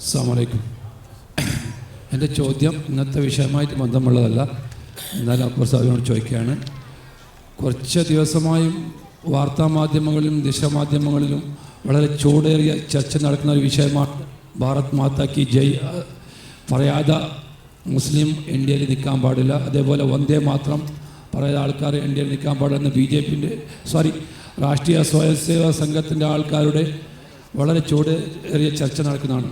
അസ്സലാമു അലൈക്കും. എൻ്റെ ചോദ്യം ഇന്നത്തെ വിഷയമായിട്ട് ബന്ധമുള്ളതല്ല, എന്നാലും അക്ബർ സാഹിബിനോട് ചോദിക്കുകയാണ്. കുറച്ച് ദിവസമായും വാർത്താമാധ്യമങ്ങളിലും ദൃശ്യമാധ്യമങ്ങളിലും വളരെ ചൂടേറിയ ചർച്ച നടക്കുന്ന ഒരു വിഷയമാണ് ഭാരത് മാതാ കി ജയ്. പറയാതെ മുസ്ലിം ഇന്ത്യയിൽ നിൽക്കാൻ പാടില്ല, അതേപോലെ വന്ദേ മാത്രം പറയാതെ ആൾക്കാർ ഇന്ത്യയിൽ നിൽക്കാൻ പാടില്ലെന്ന് BJP രാഷ്ട്രീയ സ്വയംസേവാ സംഘത്തിൻ്റെ ആൾക്കാരുടെ വളരെ ചൂടേറിയ ചർച്ച നടക്കുന്നതാണ്.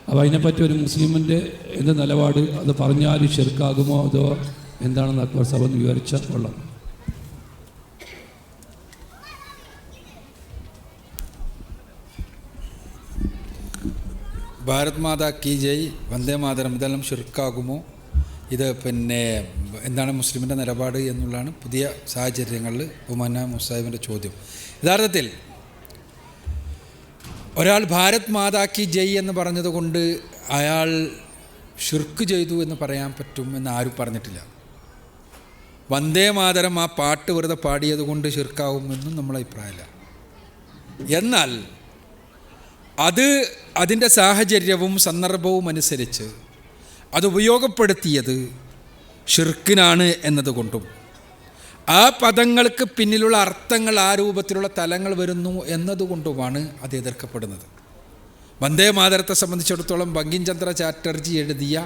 അപ്പോൾ അതിനെപ്പറ്റി ഒരു മുസ്ലിമിൻ്റെ എന്ത് നിലപാട്, അത് പറഞ്ഞാൽ ശിർക്കാകുമോ അതോ എന്താണെന്ന് അക്ബർ സാഹിബ് ഒന്ന് വിവരിച്ചാൽ കൊള്ളാം. ഭാരത് മാതാ കി ജയ്, വന്ദേ മാതരം ഇതെല്ലാം ഷിർക്കാകുമോ, ഇത് എന്താണ് മുസ്ലിമിൻ്റെ നിലപാട് എന്നുള്ളതാണ് പുതിയ സാഹചര്യങ്ങളിൽ ബഹുമാന മുസാഹിബിൻ്റെ ചോദ്യം. യഥാർത്ഥത്തിൽ ഒരാൾ ഭാരത് മാതാ കി ജയ് എന്ന് പറഞ്ഞതുകൊണ്ട് അയാൾ ഷിർക്ക് ചെയ്തു എന്ന് പറയാൻ പറ്റും എന്ന് ആരും പറഞ്ഞിട്ടില്ല. വന്ദേ മാതരം ആ പാട്ട് വെറുതെ പാടിയത് കൊണ്ട് ഷിർക്കാവുമെന്നും നമ്മളെ അഭിപ്രായമില്ല. എന്നാൽ അത് അതിൻ്റെ സാഹചര്യവും സന്ദർഭവും അനുസരിച്ച് അത് ഉപയോഗപ്പെടുത്തിയത് ഷിർക്കിനാണ് എന്നതുകൊണ്ടും ആ പദങ്ങൾക്ക് പിന്നിലുള്ള അർത്ഥങ്ങൾ ആ രൂപത്തിലുള്ള തലങ്ങൾ വരുന്നു എന്നതുകൊണ്ടുമാണ് അത് എതിർക്കപ്പെടുന്നത്. വന്ദേ മാതരത്തെ സംബന്ധിച്ചിടത്തോളം ബങ്കിം ചന്ദ്ര ചാറ്റർജി എഴുതിയ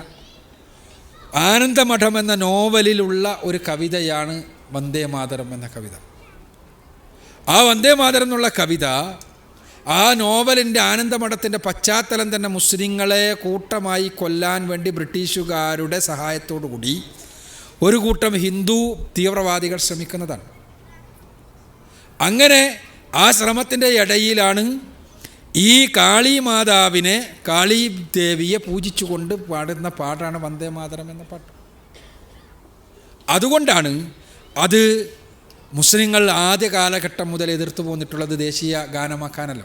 ആനന്ദമഠം എന്ന നോവലിലുള്ള ഒരു കവിതയാണ് വന്ദേ മാതരം എന്ന കവിത. ആ വന്ദേ മാതരം എന്നുള്ള കവിത ആ നോവലിൻ്റെ ആനന്ദമഠത്തിൻ്റെ പശ്ചാത്തലം തന്നെ മുസ്ലിങ്ങളെ കൂട്ടമായി കൊല്ലാൻ വേണ്ടി ബ്രിട്ടീഷുകാരുടെ സഹായത്തോടു കൂടി ഒരു കൂട്ടം ഹിന്ദു തീവ്രവാദികൾ ശ്രമിക്കുന്നതാണ്. അങ്ങനെ ആ ശ്രമത്തിൻ്റെ ഇടയിലാണ് ഈ കാളി മാതാവിനെ, കാളി ദേവിയെ പൂജിച്ചുകൊണ്ട് പാടുന്ന പാട്ടാണ് വന്ദേ മാതരം എന്ന പാട്ട്. അതുകൊണ്ടാണ് അത് മുസ്ലിങ്ങൾ ആദ്യ കാലഘട്ടം മുതൽ എതിർത്തു പോന്നിട്ടുള്ളത് ദേശീയ ഗാനമാക്കാനല്ല.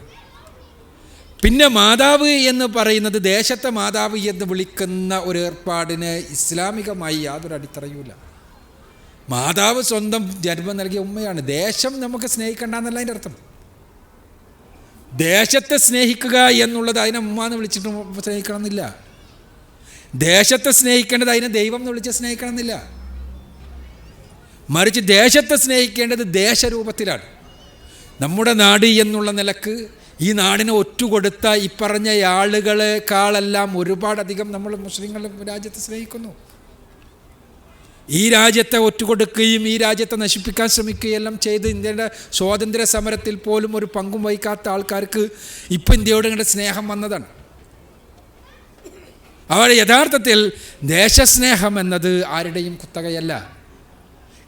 പിന്നെ മാതാവ് എന്ന് പറയുന്നത്, ദേശത്തെ മാതാവ് എന്ന് വിളിക്കുന്ന ഒരു ഏർപ്പാടിന് ഇസ്ലാമികമായി യാതൊരു അടിത്തറയുമില്ല. മാതാവ് സ്വന്തം ജന്മം നൽകിയ ഉമ്മയാണ്. ദേശം നമുക്ക് സ്നേഹിക്കണ്ടെന്നല്ല അതിൻ്റെ അർത്ഥം. ദേശത്തെ സ്നേഹിക്കുക എന്നുള്ളത് അതിനെ ഉമ്മ എന്ന് വിളിച്ചിട്ട് സ്നേഹിക്കണമെന്നില്ല. ദേശത്തെ സ്നേഹിക്കേണ്ടത് അതിനെ ദൈവം എന്ന് വിളിച്ച് സ്നേഹിക്കണമെന്നില്ല. മറിച്ച് ദേശത്തെ സ്നേഹിക്കേണ്ടത് ദേശരൂപത്തിലാണ്. നമ്മുടെ നാട് എന്നുള്ള നിലക്ക് ഈ നാടിനെ ഒറ്റുകൊടുത്ത ഈ പറഞ്ഞ ആളുകളെക്കാളെല്ലാം ഒരുപാടധികം നമ്മൾ മുസ്ലിങ്ങൾ രാജ്യത്തെ സ്നേഹിക്കുന്നു. ഈ രാജ്യത്തെ ഒറ്റുകൊടുക്കുകയും ഈ രാജ്യത്തെ നശിപ്പിക്കാൻ ശ്രമിക്കുകയും എല്ലാം ചെയ്ത് ഇന്ത്യയുടെ സ്വാതന്ത്ര്യ സമരത്തിൽ പോലും ഒരു പങ്കും വഹിക്കാത്ത ആൾക്കാർക്ക് ഇപ്പം ഇന്ത്യയോട് ഇങ്ങോട്ട് സ്നേഹം വന്നതാണ്. അവർ യഥാർത്ഥത്തിൽ ദേശസ്നേഹം എന്നത് ആരുടെയും കുത്തകയല്ല.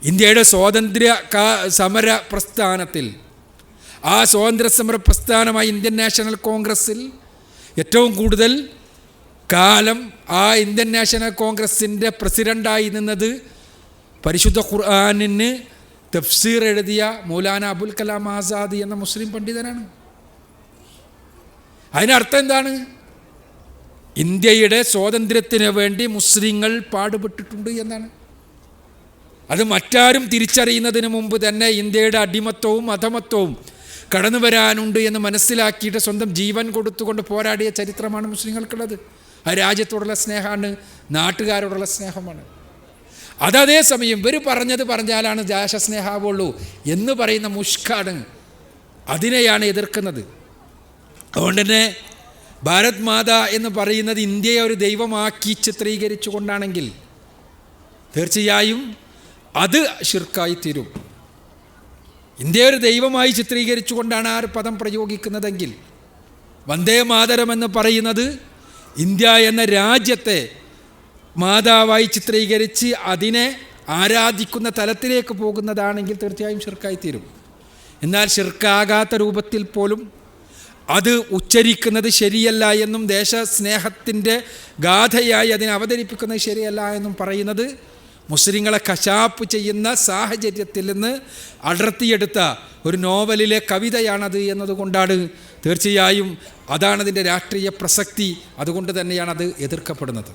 ഇന്ത്യയുടെ സ്വാതന്ത്ര്യ സമര പ്രസ്ഥാനത്തിൽ, ആ സ്വാതന്ത്ര്യ സമര പ്രസ്ഥാനമായ ഇന്ത്യൻ നാഷണൽ കോൺഗ്രസ്സിൽ ഏറ്റവും കൂടുതൽ കാലം ആ ഇന്ത്യൻ നാഷണൽ കോൺഗ്രസിൻ്റെ പ്രസിഡൻ്റായി നിന്നത് പരിശുദ്ധ ഖുർആനിന് തഫ്സീർ എഴുതിയ മൗലാന അബുൽ കലാം ആസാദ് എന്ന മുസ്ലിം പണ്ഡിതനാണ്. അതിനർത്ഥം എന്താണ്? ഇന്ത്യയുടെ സ്വാതന്ത്ര്യത്തിന് വേണ്ടി മുസ്ലിങ്ങൾ പാടുപെട്ടിട്ടുണ്ട് എന്നാണ്. അത് മറ്റാരും തിരിച്ചറിയുന്നതിന് മുമ്പ് തന്നെ ഇന്ത്യയുടെ അടിമത്വവും അധമത്വവും കടന്നു വരാനുണ്ട് എന്ന് മനസ്സിലാക്കിയിട്ട് സ്വന്തം ജീവൻ കൊടുത്തുകൊണ്ട് പോരാടിയ ചരിത്രമാണ് മുസ്ലിങ്ങൾക്കുള്ളത്. ആ രാജ്യത്തോടുള്ള സ്നേഹമാണ്, നാട്ടുകാരോടുള്ള സ്നേഹമാണ്. അതേസമയം ഇവർ പറഞ്ഞാലാണ് ദേശസ്നേഹാവുള്ളൂ എന്ന് പറയുന്ന മുഷ്കാണ്, അതിനെയാണ് എതിർക്കുന്നത്. അതുകൊണ്ട് തന്നെ ഭാരത് മാതാ എന്ന് പറയുന്നത് ഇന്ത്യയെ ഒരു ദൈവമാക്കി ചിത്രീകരിച്ചു കൊണ്ടാണെങ്കിൽ തീർച്ചയായും അത് ഷിർക്കായി തീരും. ഇന്ത്യയെ ഒരു ദൈവമായി ചിത്രീകരിച്ചുകൊണ്ടാണ് ആ പദം പ്രയോഗിക്കുന്നതെങ്കിൽ, വന്ദേ മാതരം എന്ന് പറയുന്നത് ഇന്ത്യ എന്ന രാജ്യത്തെ മാതാവായി ചിത്രീകരിച്ച് അതിനെ ആരാധിക്കുന്ന തലത്തിലേക്ക് പോകുന്നതാണെങ്കിൽ തീർച്ചയായും ഷിർക്കായി തീരും. എന്നാൽ ഷിർക്കാകാത്ത രൂപത്തിൽ പോലും അത് ഉച്ചരിക്കുന്നത് ശരിയല്ല എന്നും ദേശസ്നേഹത്തിൻ്റെ ഗാഥയായി അതിനെ അവതരിപ്പിക്കുന്നത് ശരിയല്ല എന്നും പറയുന്നത് മുസ്ലിങ്ങളെ കശാപ്പ് ചെയ്യുന്ന സാഹചര്യത്തിൽ നിന്ന് അടർത്തിയെടുത്ത ഒരു നോവലിലെ കവിതയാണത് എന്നതുകൊണ്ടാണ് തീർച്ചയായും അതാണതിൻ്റെ രാഷ്ട്രീയ പ്രസക്തി. അതുകൊണ്ട് തന്നെയാണ് അത് എതിർക്കപ്പെടുന്നത്.